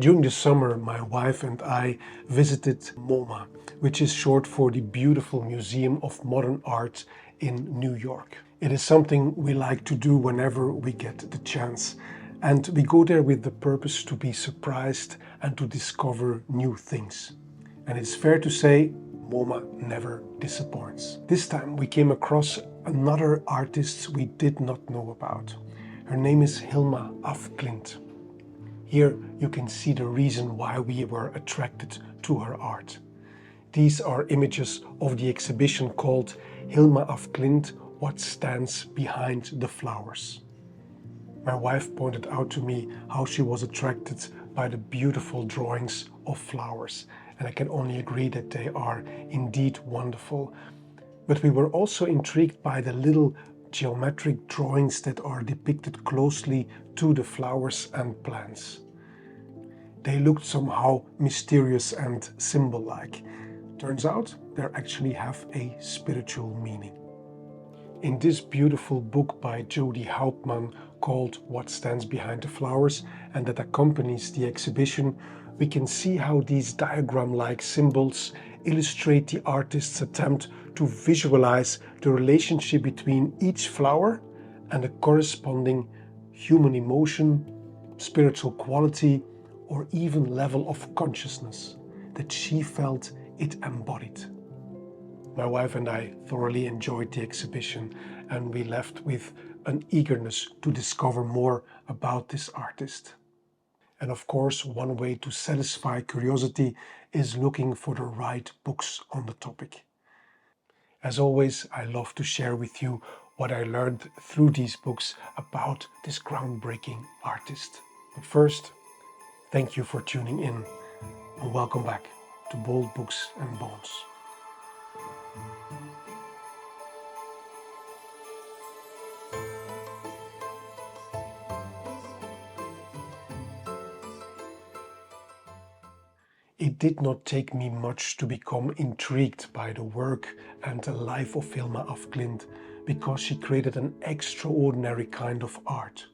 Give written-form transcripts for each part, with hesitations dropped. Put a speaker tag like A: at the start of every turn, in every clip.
A: During the summer, my wife and I visited MoMA, which is short for the Beautiful Museum of Modern Art in New York. It is something we like to do whenever we get the chance, and we go there with the purpose to be surprised and to discover new things. And it's fair to say, MoMA never disappoints. This time we came across another artist we did not know about. Her name is Hilma of Klint. Here you can see the reason why we were attracted to her art. These are images of the exhibition called Hilma of Klint, What Stands Behind the Flowers. My wife pointed out to me how she was attracted by the beautiful drawings of flowers, and I can only agree that they are indeed wonderful. But we were also intrigued by the little geometric drawings that are depicted closely to the flowers and plants. They looked somehow mysterious and symbol-like. Turns out they actually have a spiritual meaning. In this beautiful book by Jody Hauptmann called What Stands Behind the Flowers, and that accompanies the exhibition, we can see how these diagram-like symbols illustrate the artist's attempt to visualize the relationship between each flower and the corresponding human emotion, spiritual quality, or even level of consciousness that she felt it embodied. My wife and I thoroughly enjoyed the exhibition, and we left with an eagerness to discover more about this artist. And of course, one way to satisfy curiosity is looking for the right books on the topic. As always, I love to share with you what I learned through these books about this groundbreaking artist. But first, thank you for tuning in, and welcome back to Bold Books and Bones. It did not take me much to become intrigued by the work and the life of Hilma af Klint, because she created an extraordinary kind of art.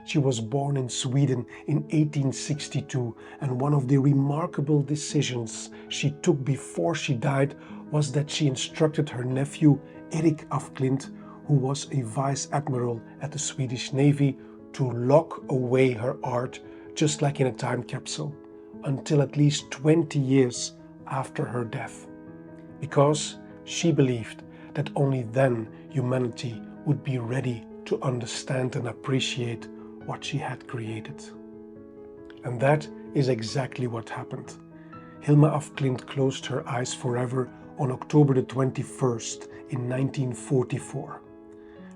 A: She was born in Sweden in 1862, and one of the remarkable decisions she took before she died was that she instructed her nephew Erik af Klint, who was a vice admiral at the Swedish Navy, to lock away her art just like in a time capsule, until at least 20 years after her death, because she believed that only then humanity would be ready to understand and appreciate what she had created. And that is exactly what happened. Hilma af Klint closed her eyes forever on October the 21st in 1944.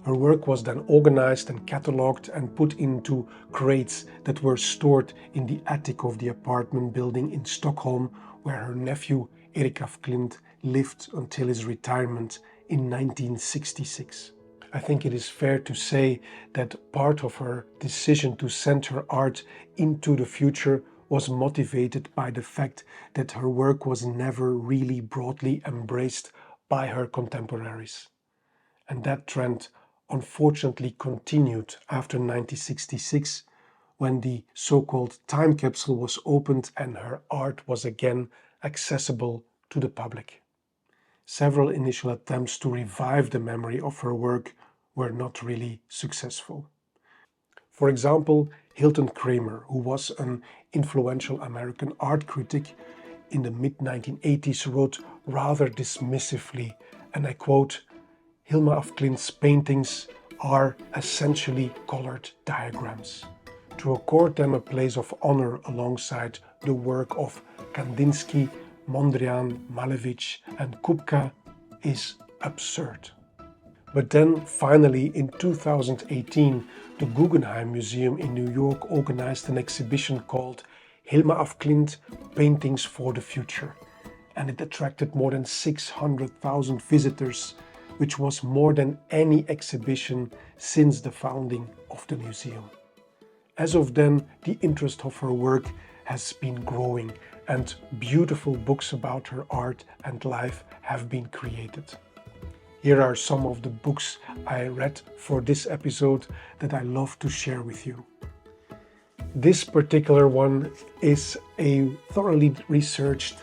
A: Her work was then organized and catalogued and put into crates that were stored in the attic of the apartment building in Stockholm, where her nephew Erik af Klint lived until his retirement in 1966. I think it is fair to say that part of her decision to send her art into the future was motivated by the fact that her work was never really broadly embraced by her contemporaries. And that trend unfortunately continued after 1966, when the so-called time capsule was opened and her art was again accessible to the public. Several initial attempts to revive the memory of her work were not really successful. For example, Hilton Kramer, who was an influential American art critic in the mid-1980s, wrote rather dismissively, and I quote, "Hilma af Klint's paintings are essentially colored diagrams. To accord them a place of honor alongside the work of Kandinsky, Mondrian, Malevich and Kupka is absurd." But then finally in 2018, the Guggenheim Museum in New York organized an exhibition called Hilma af Klint, Paintings for the Future, and it attracted more than 600,000 visitors, which was more than any exhibition since the founding of the museum. As of then, the interest of her work has been growing, and beautiful books about her art and life have been created. Here are some of the books I read for this episode that I love to share with you. This particular one is a thoroughly researched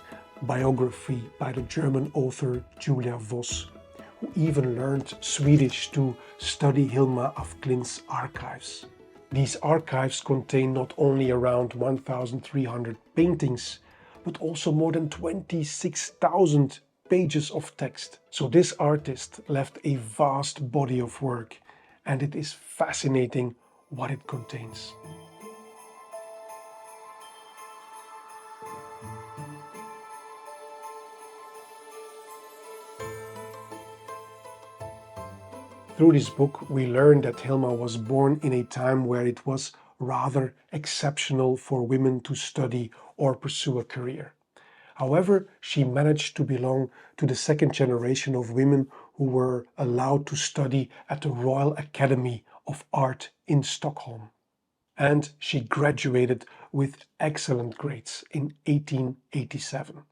A: biography by the German author Julia Voss, who even learned Swedish to study Hilma af Klint's archives. These archives contain not only around 1,300 paintings, but also more than 26,000 pages of text. So this artist left a vast body of work, and it is fascinating what it contains. Through this book, we learn that Hilma was born in a time where it was rather exceptional for women to study or pursue a career. However, she managed to belong to the second generation of women who were allowed to study at the Royal Academy of Art in Stockholm. And she graduated with excellent grades in 1887.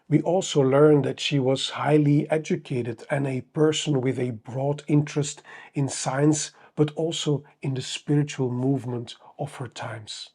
A: We also learn that she was highly educated and a person with a broad interest in science, but also in the spiritual movement of her times.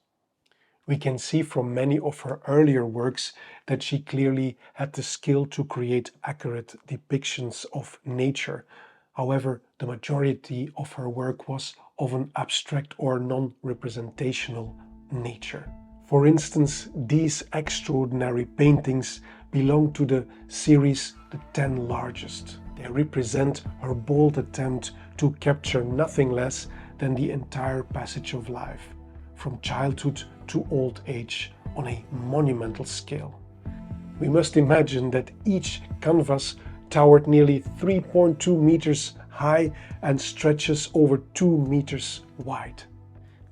A: We can see from many of her earlier works that she clearly had the skill to create accurate depictions of nature. However, the majority of her work was of an abstract or non-representational nature. For instance, these extraordinary paintings belong to the series The 10 Largest. They represent her bold attempt to capture nothing less than the entire passage of life, from childhood to old age, on a monumental scale. We must imagine that each canvas towered nearly 3.2 meters high and stretches over 2 meters wide.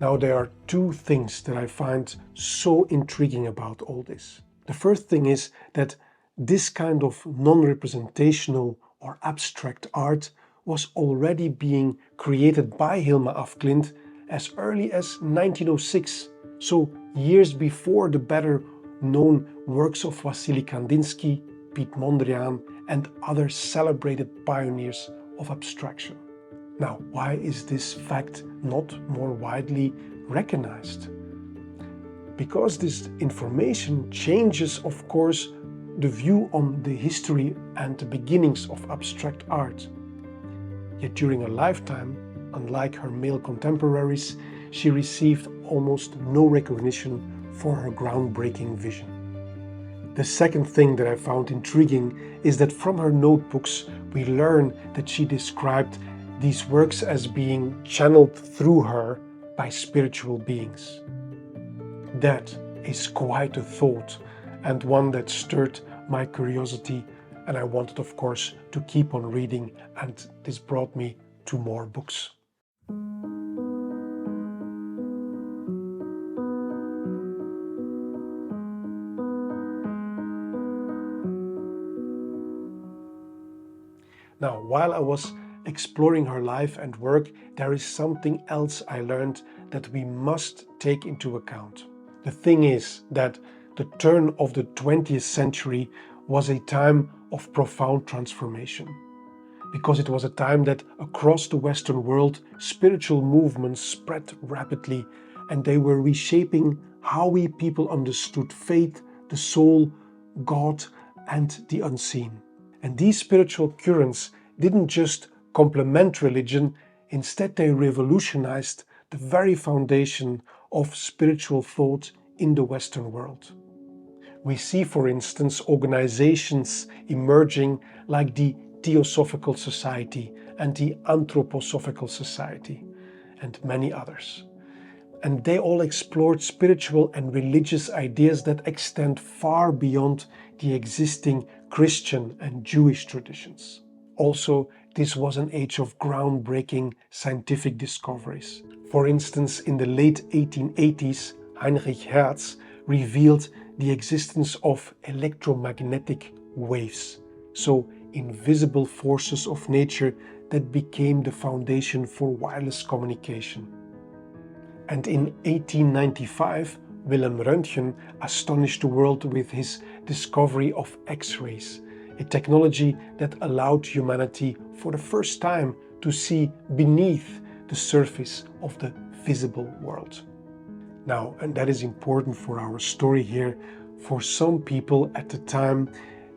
A: Now, there are two things that I find so intriguing about all this. The first thing is that this kind of non-representational or abstract art was already being created by Hilma af Klint as early as 1906, so years before the better known works of Wassily Kandinsky, Piet Mondrian and other celebrated pioneers of abstraction. Now, why is this fact not more widely recognized? Because this information changes, of course, the view on the history and the beginnings of abstract art. Yet during her lifetime, unlike her male contemporaries, she received almost no recognition for her groundbreaking vision. The second thing that I found intriguing is that from her notebooks we learn that she described these works as being channeled through her by spiritual beings. That is quite a thought, and one that stirred my curiosity, and I wanted, of course, to keep on reading, and this brought me to more books. Now, while I was exploring her life and work, there is something else I learned that we must take into account. The thing is that the turn of the 20th century was a time of profound transformation, because it was a time that across the Western world spiritual movements spread rapidly, and they were reshaping how we people understood faith, the soul, God and the unseen. And these spiritual currents didn't just complement religion, instead they revolutionized the very foundation of spiritual thought in the Western world. We see, for instance, organizations emerging like the Theosophical Society and the Anthroposophical Society, and many others. And they all explored spiritual and religious ideas that extend far beyond the existing Christian and Jewish traditions. Also, this was an age of groundbreaking scientific discoveries. For instance, in the late 1880s, Heinrich Hertz revealed the existence of electromagnetic waves, so invisible forces of nature that became the foundation for wireless communication. And in 1895, Wilhelm Röntgen astonished the world with his discovery of X-rays, a technology that allowed humanity for the first time to see beneath the surface of the visible world. Now, and that is important for our story here, for some people at the time,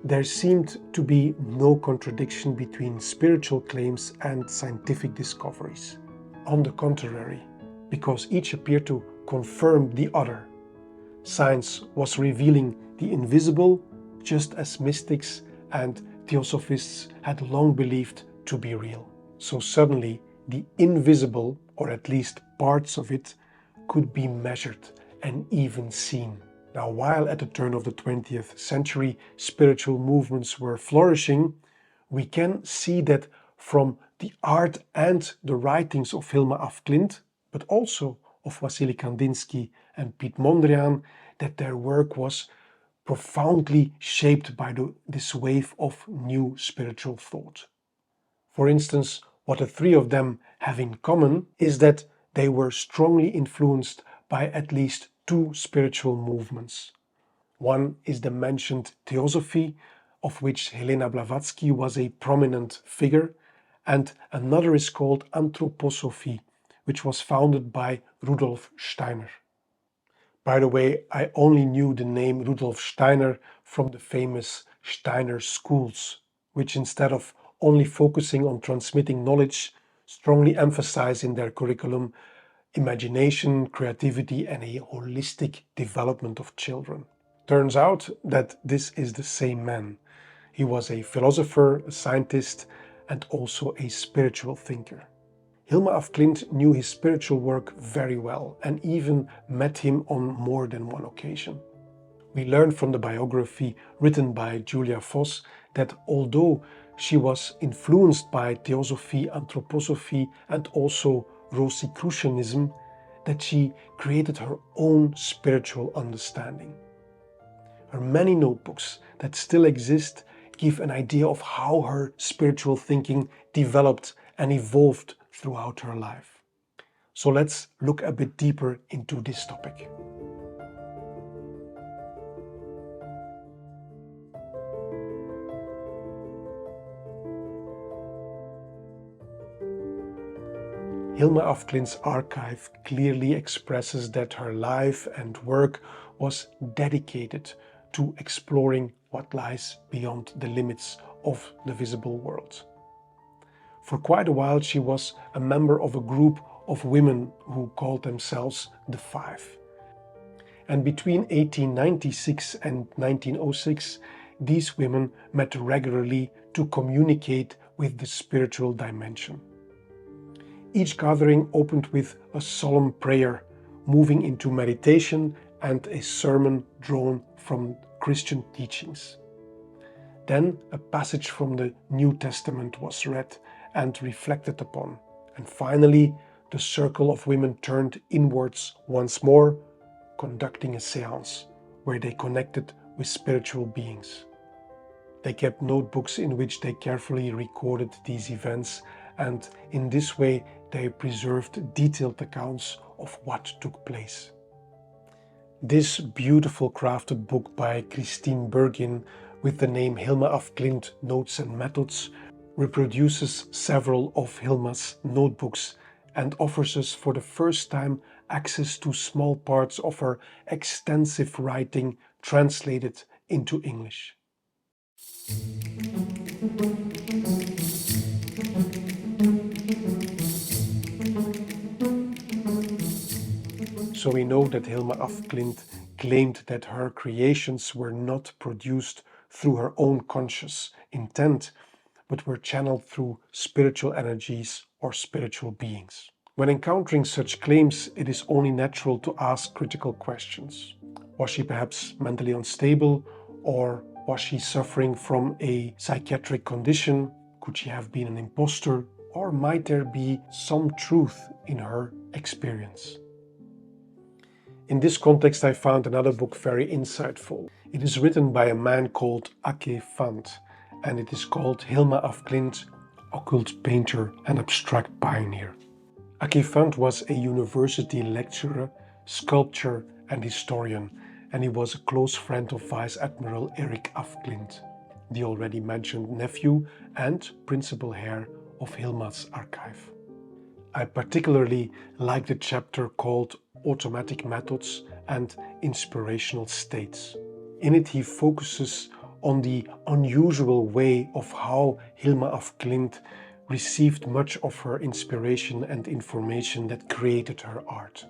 A: there seemed to be no contradiction between spiritual claims and scientific discoveries. On the contrary, because each appeared to confirm the other. Science was revealing the invisible, just as mystics and theosophists had long believed to be real. So suddenly, the invisible, or at least parts of it, could be measured and even seen. Now, while at the turn of the 20th century spiritual movements were flourishing, we can see that from the art and the writings of Hilma af Klint, but also of Wassily Kandinsky and Piet Mondrian, that their work was profoundly shaped by this wave of new spiritual thought. For instance, what the three of them have in common is that they were strongly influenced by at least two spiritual movements. One is the mentioned Theosophy, of which Helena Blavatsky was a prominent figure, and another is called Anthroposophy, which was founded by Rudolf Steiner. By the way, I only knew the name Rudolf Steiner from the famous Steiner schools, which instead of only focusing on transmitting knowledge, strongly emphasize in their curriculum imagination, creativity, and a holistic development of children. Turns out that this is the same man. He was a philosopher, a scientist, and also a spiritual thinker. Hilma af Klint knew his spiritual work very well and even met him on more than one occasion. We learn from the biography written by Julia Voss that although she was influenced by Theosophy, Anthroposophy, and also Rosicrucianism, that she created her own spiritual understanding. Her many notebooks that still exist give an idea of how her spiritual thinking developed and evolved throughout her life. So let's look a bit deeper into this topic. Hilma af Klint's archive clearly expresses that her life and work was dedicated to exploring what lies beyond the limits of the visible world. For quite a while she was a member of a group of women who called themselves the Five. And between 1896 and 1906, these women met regularly to communicate with the spiritual dimension. Each gathering opened with a solemn prayer, moving into meditation and a sermon drawn from Christian teachings. Then a passage from the New Testament was read and reflected upon, and finally the circle of women turned inwards once more, conducting a séance where they connected with spiritual beings. They kept notebooks in which they carefully recorded these events, and in this way they preserved detailed accounts of what took place. This beautiful crafted book by Christine Bergin with the name Hilma af Klint Notes and Methods reproduces several of Hilma's notebooks and offers us for the first time access to small parts of her extensive writing translated into English. So we know that Hilma af Klint claimed that her creations were not produced through her own conscious intent, but were channeled through spiritual energies or spiritual beings. When encountering such claims, it is only natural to ask critical questions. Was she perhaps mentally unstable, or was she suffering from a psychiatric condition? Could she have been an imposter, or might there be some truth in her experience? In this context, I found another book very insightful. It is written by a man called Afterthought, and it is called Hilma af Klint, Occult Painter and Abstract Pioneer. Afterthought was a university lecturer, sculptor and historian, and he was a close friend of Vice Admiral Erik af Klint, the already mentioned nephew and principal heir of Hilma's archive. I particularly like the chapter called automatic methods and inspirational states. In it, he focuses on the unusual way of how Hilma af Klint received much of her inspiration and information that created her art.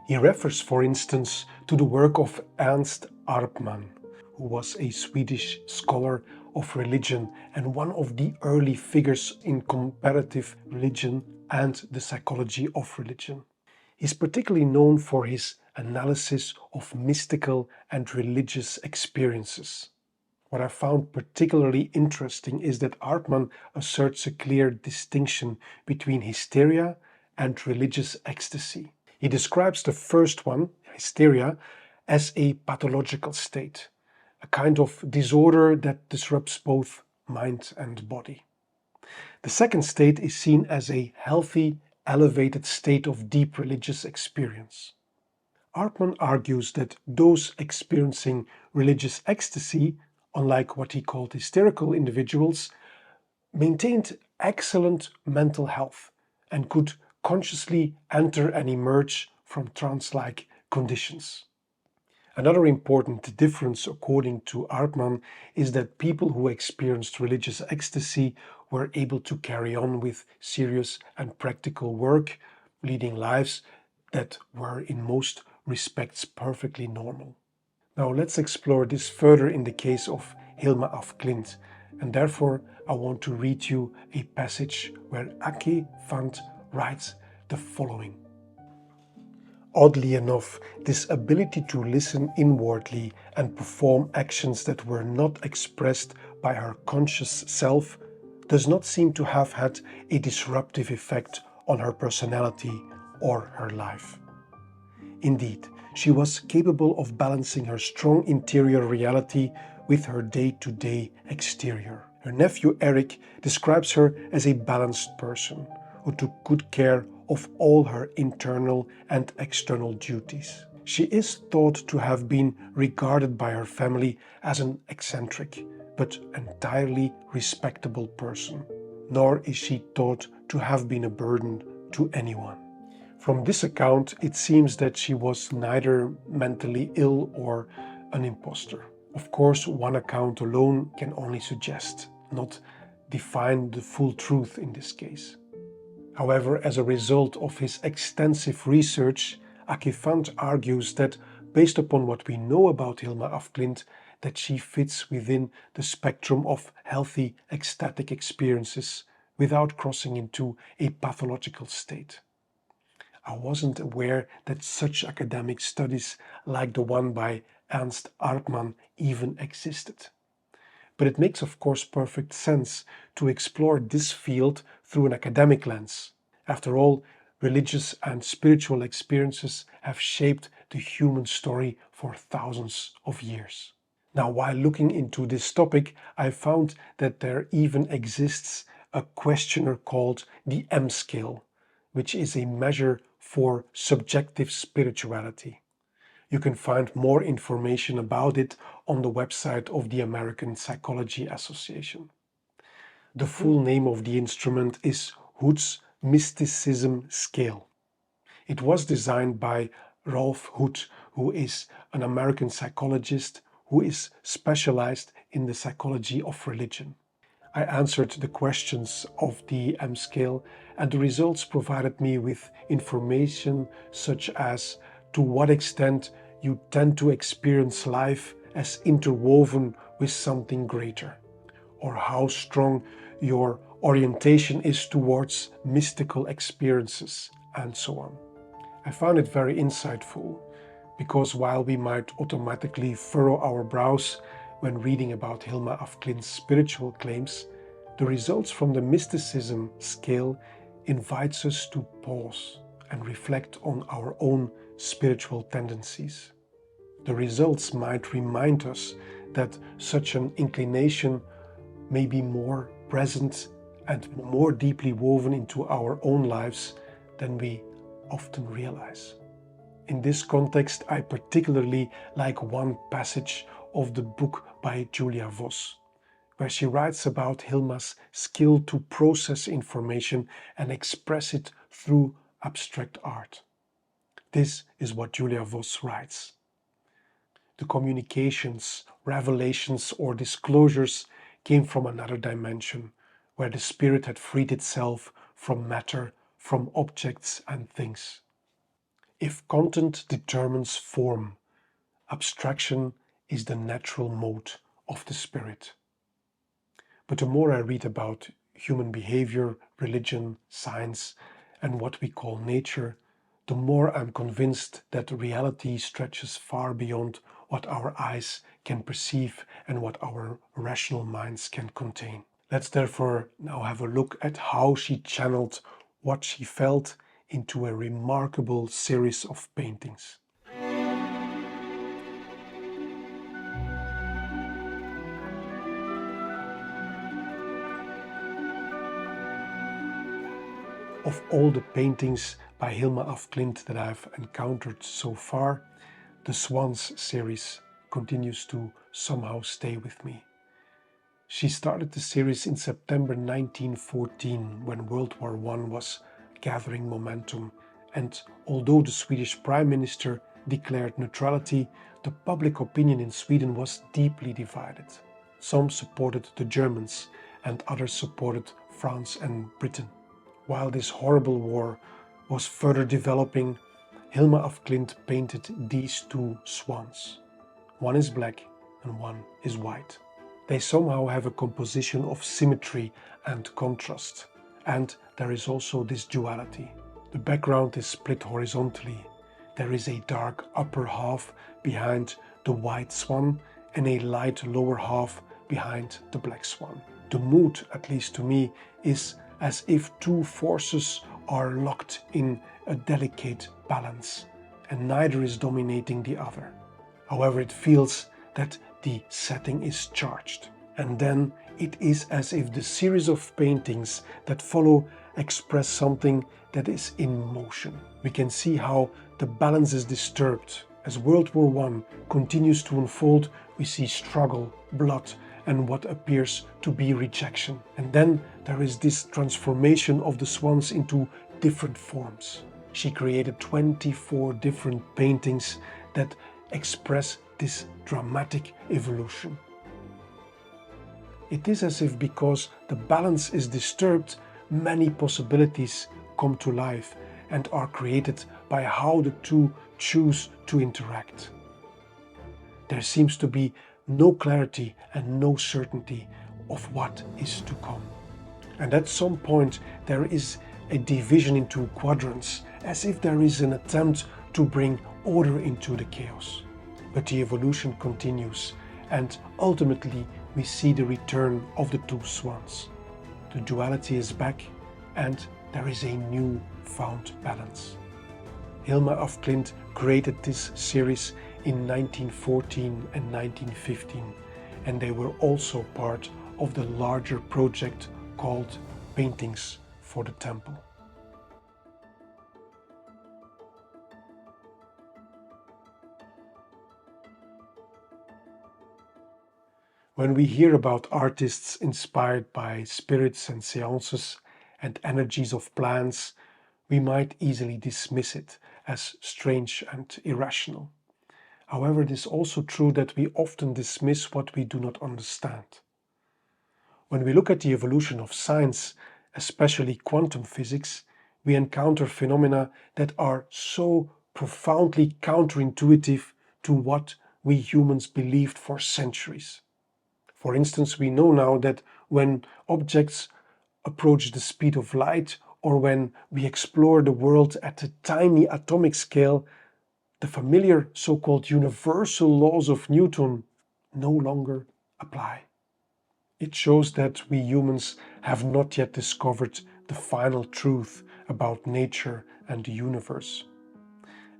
A: He refers, for instance, to the work of Ernst Arpman, who was a Swedish scholar of religion and one of the early figures in comparative religion and the psychology of religion. He is particularly known for his analysis of mystical and religious experiences. What I found particularly interesting is that Arpman asserts a clear distinction between hysteria and religious ecstasy. He describes the first one, hysteria, as a pathological state, a kind of disorder that disrupts both mind and body. The second state is seen as a healthy, elevated state of deep religious experience. Arpman argues that those experiencing religious ecstasy, unlike what he called hysterical individuals, maintained excellent mental health and could consciously enter and emerge from trance-like conditions. Another important difference, according to Arpman, is that people who experienced religious ecstasy were able to carry on with serious and practical work, leading lives that were in most respects perfectly normal. Now let's explore this further in the case of Hilma af Klint, and therefore I want to read you a passage where Afterthought writes the following. Oddly enough, this ability to listen inwardly and perform actions that were not expressed by her conscious self does not seem to have had a disruptive effect on her personality or her life. Indeed, she was capable of balancing her strong interior reality with her day-to-day exterior. Her nephew Eric describes her as a balanced person who took good care of all her internal and external duties. She is thought to have been regarded by her family as an eccentric but entirely respectable person, nor is she thought to have been a burden to anyone. From this account, it seems that she was neither mentally ill or an imposter. Of course, one account alone can only suggest, not define the full truth in this case. However, as a result of his extensive research, Afterthought argues that, based upon what we know about Hilma af Klint, that she fits within the spectrum of healthy ecstatic experiences without crossing into a pathological state. I wasn't aware that such academic studies like the one by Ernst Arpman even existed. But it makes of course perfect sense to explore this field through an academic lens. After all, religious and spiritual experiences have shaped the human story for thousands of years. Now, while looking into this topic, I found that there even exists a questionnaire called the M scale, which is a measure for subjective spirituality. You can find more information about it on the website of the American Psychology Association. The full name of the instrument is Hood's Mysticism Scale. It was designed by Ralph Hood, who is an American psychologist who is specialized in the psychology of religion. I answered the questions of the M scale, and the results provided me with information such as to what extent you tend to experience life as interwoven with something greater, or how strong your orientation is towards mystical experiences, and so on. I found it very insightful, because while we might automatically furrow our brows when reading about Hilma af Klint's spiritual claims, the results from the mysticism scale invites us to pause and reflect on our own spiritual tendencies. The results might remind us that such an inclination may be more present and more deeply woven into our own lives than we often realize. In this context, I particularly like one passage of the book by Julia Voss, where she writes about Hilma's skill to process information and express it through abstract art. This is what Julia Voss writes. The communications, revelations or disclosures came from another dimension, where the spirit had freed itself from matter, from objects and things. If content determines form, abstraction is the natural mode of the spirit. But the more I read about human behavior, religion, science, and what we call nature, the more I'm convinced that reality stretches far beyond what our eyes can perceive and what our rational minds can contain. Let's therefore now have a look at how she channeled what she felt into a remarkable series of paintings. Of all the paintings by Hilma af Klint that I've encountered so far, the Swans series continues to somehow stay with me. She started the series in September 1914 when World War I was gathering momentum, and although the Swedish Prime Minister declared neutrality, the public opinion in Sweden was deeply divided. Some supported the Germans and others supported France and Britain. While this horrible war was further developing, Hilma af Klint painted these two swans. One is black and one is white. They somehow have a composition of symmetry and contrast, and there is also this duality. The background is split horizontally. There is a dark upper half behind the white swan and a light lower half behind the black swan. The mood, at least to me, is as if two forces are locked in a delicate balance, and neither is dominating the other. However, it feels that the setting is charged. And then it is as if the series of paintings that follow express something that is in motion. We can see how the balance is disturbed. As World War I continues to unfold, we see struggle, blood, and what appears to be rejection. And then there is this transformation of the swans into different forms. She created 24 different paintings that express this dramatic evolution. It is as if because the balance is disturbed, many possibilities come to life and are created by how the two choose to interact. There seems to be no clarity and no certainty of what is to come. And at some point there is a division into quadrants, as if there is an attempt to bring order into the chaos. But the evolution continues, and ultimately we see the return of the two swans. The duality is back, and there is a new found balance. Hilma af Klint created this series in 1914 and 1915, and they were also part of the larger project called Paintings for the Temple. When we hear about artists inspired by spirits and seances and energies of plants, we might easily dismiss it as strange and irrational. However, it is also true that we often dismiss what we do not understand. When we look at the evolution of science, especially quantum physics, we encounter phenomena that are so profoundly counterintuitive to what we humans believed for centuries. For instance, we know now that when objects approach the speed of light, or when we explore the world at a tiny atomic scale, the familiar so-called universal laws of Newton no longer apply. It shows that we humans have not yet discovered the final truth about nature and the universe.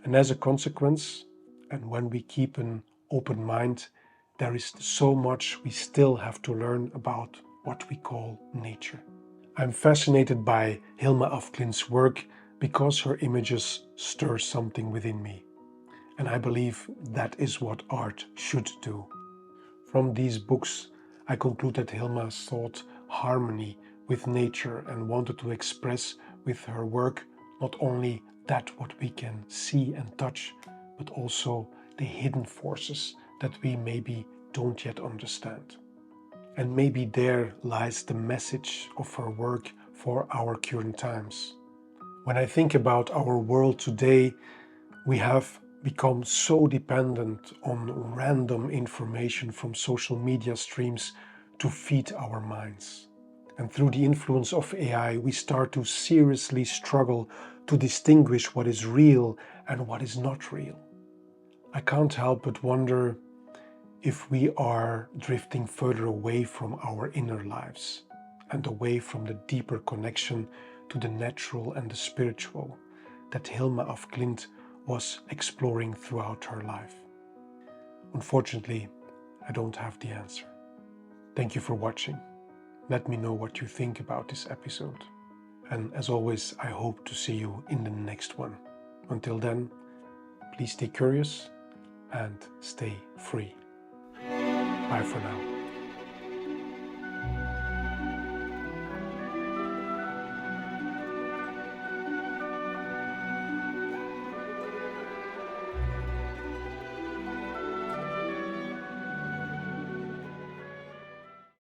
A: And as a consequence, and when we keep an open mind, there is so much we still have to learn about what we call nature. I'm fascinated by Hilma af Klint's work because her images stir something within me. And I believe that is what art should do. From these books, I conclude that Hilma sought harmony with nature and wanted to express with her work not only that what we can see and touch, but also the hidden forces that we maybe don't yet understand. And maybe there lies the message of her work for our current times. When I think about our world today, we have become so dependent on random information from social media streams to feed our minds. And through the influence of AI, we start to seriously struggle to distinguish what is real and what is not real. I can't help but wonder if we are drifting further away from our inner lives and away from the deeper connection to the natural and the spiritual that Hilma af Klint was exploring throughout her life. Unfortunately, I don't have the answer. Thank you for watching. Let me know what you think about this episode. And as always, I hope to see you in the next one. Until then, please stay curious and stay free. Bye for now.